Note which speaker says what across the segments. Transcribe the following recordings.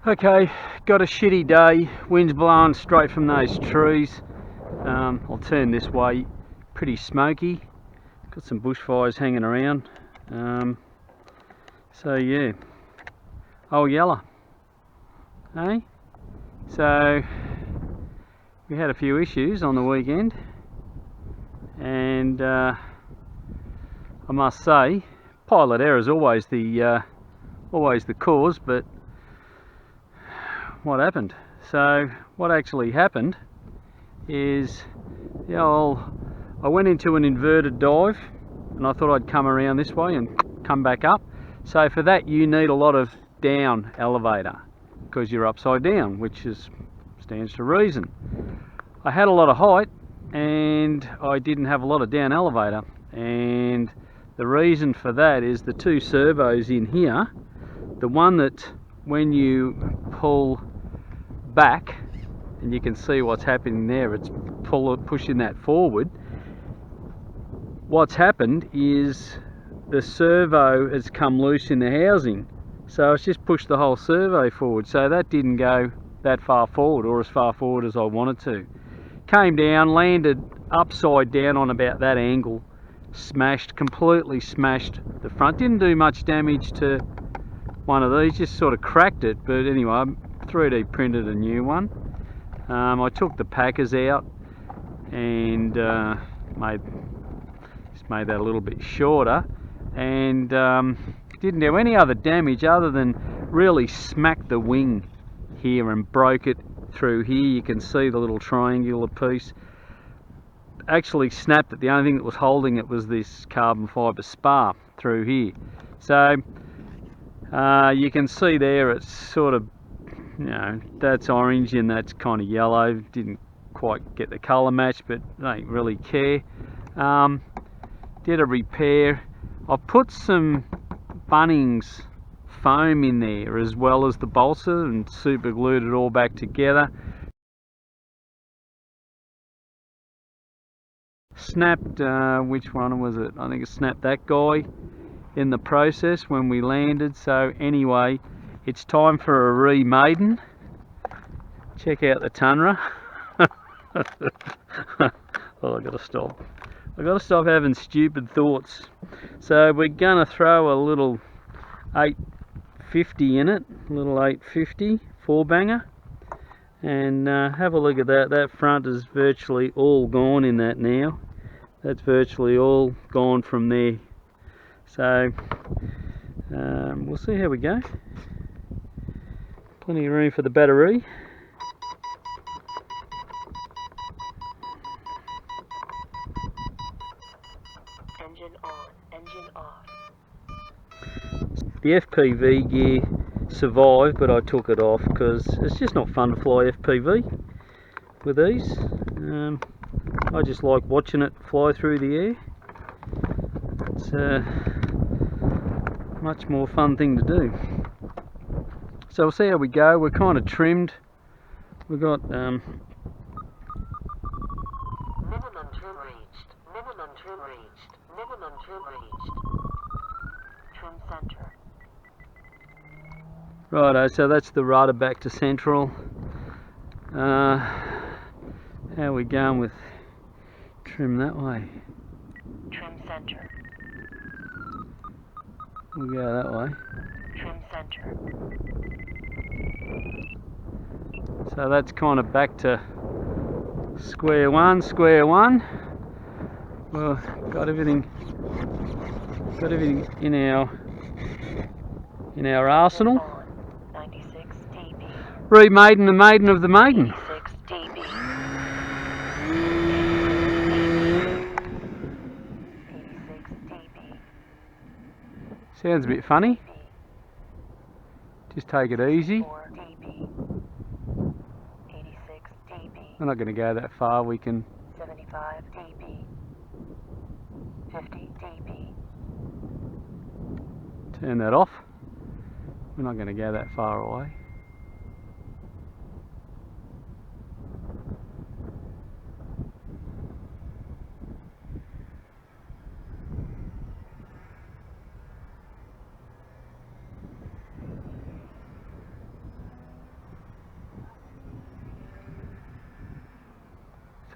Speaker 1: Okay, got a shitty day. Wind's blowing straight from those trees. I'll turn this way. Pretty smoky. Got some bushfires hanging around. So yeah. Oh, Yella. Hey? So we had a few issues on the weekend, and I must say, pilot error is always the cause, but what happened? So what actually happened is, I went into an inverted dive, and I thought I'd come around this way and come back up. So for that you need a lot of down elevator, because you're upside down, which stands to reason. I had a lot of height and I didn't have a lot of down elevator, and the reason for that is the two servos in here, the one that when you pull back, and you can see what's happening there, it's pushing that forward. What's happened is the servo has come loose in the housing, so it's just pushed the whole servo forward. So that didn't go that far forward, or as far forward as I wanted to. Came down, landed upside down on about that angle, completely smashed the front. Didn't do much damage to one of these, just sort of cracked it. But anyway, I 3D printed a new one. I took the packers out and made that a little bit shorter, and didn't do any other damage other than really smacked the wing here and broke it through here. You can see the little triangular piece actually snapped it. The only thing that was holding it was this carbon fibre spar through here. So you can see there it's sort of, that's orange and that's kind of yellow. Didn't quite get the colour match, but I don't really care. Did a repair. I put some Bunnings foam in there as well as the balsa and super glued it all back together. Snapped, which one was it? I think it snapped that guy in the process when we landed. So anyway, it's time for a re-maiden. Check out the Tundra. Oh, I gotta stop having stupid thoughts. So we're gonna throw a little 850 in it, a little 850 4-banger, and have a look at that. That front is virtually all gone in that now. That's virtually all gone from there. So we'll see how we go. Plenty of room for the battery.
Speaker 2: Engine on, engine off.
Speaker 1: The FPV gear survived, but I took it off because it's just not fun to fly FPV with these. I just like watching it fly through the air. It's a much more fun thing to do. So we'll see how we go. We're kind of trimmed. We've got
Speaker 2: minimum trim reached. Minimum trim reached. Minimum trim reached. Trim center.
Speaker 1: righto, so that's the rudder back to central. How are we going with trim that way?
Speaker 2: Trim center.
Speaker 1: We'll go that way.
Speaker 2: Trim center.
Speaker 1: So that's kind of back to square one. Well, got everything in our arsenal.
Speaker 2: 96 dB.
Speaker 1: Re-maiden the maiden of the maiden.
Speaker 2: 86 dB. 86 dB.
Speaker 1: Sounds a bit funny. Just take it easy.
Speaker 2: 4 dB. 86 dB.
Speaker 1: We're not going to go that far. We can
Speaker 2: 75 dB. 50 dB.
Speaker 1: turn that off. We're not going to go that far away.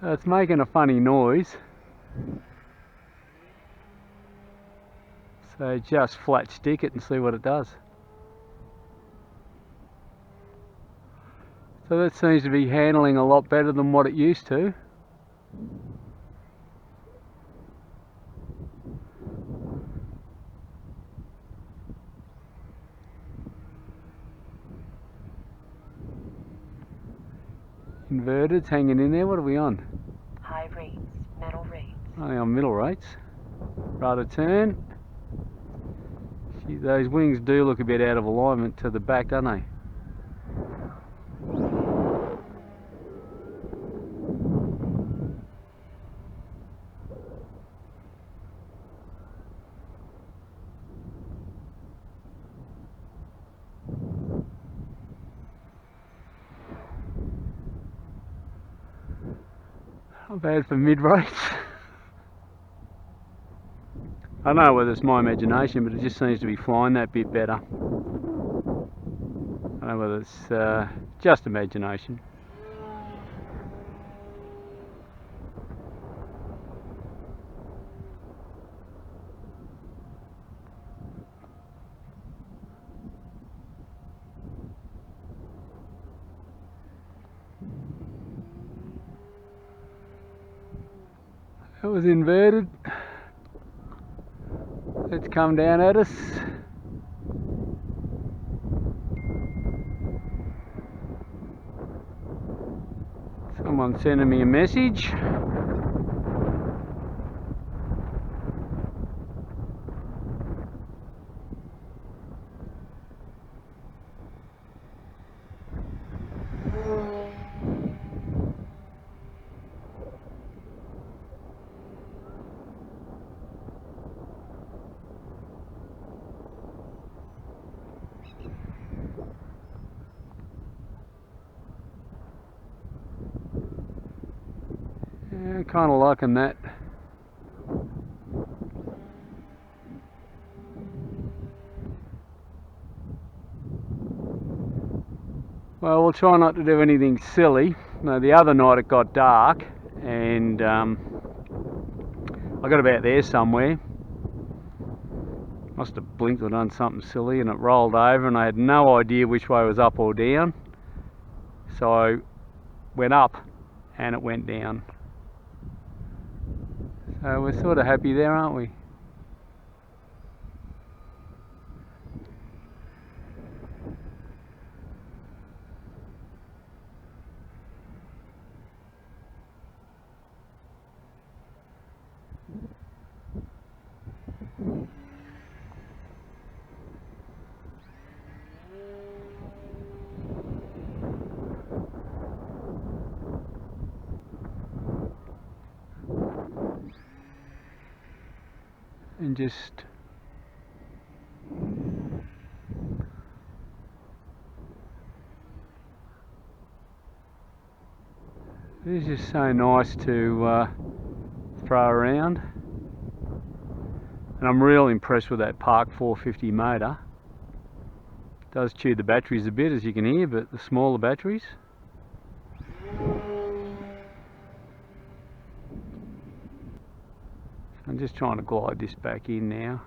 Speaker 1: So it's making a funny noise. So just flat stick it and see what it does. So that seems to be handling a lot better than what it used to. Inverted's hanging in there. What are we on?
Speaker 2: High rates, middle rates.
Speaker 1: Only on middle rates. Rudder turn. Gee, those wings do look a bit out of alignment to the back, don't they? Not bad for mid rates. I don't know whether it's my imagination, but it just seems to be flying that bit better. I don't know whether it's just imagination. It was inverted. It's come down at us. Someone sending me a message. Yeah, kind of liking that. Well, we'll try not to do anything silly. No, the other night it got dark and I got about there somewhere. Must have blinked or done something silly and it rolled over and I had no idea which way was up or down. So I went up and it went down. So we're sort of happy there, aren't we? And just it's just so nice to throw around, and I'm real impressed with that Park 450 motor. It does chew the batteries a bit, as you can hear, but the smaller batteries. I'm just trying to glide this back in now.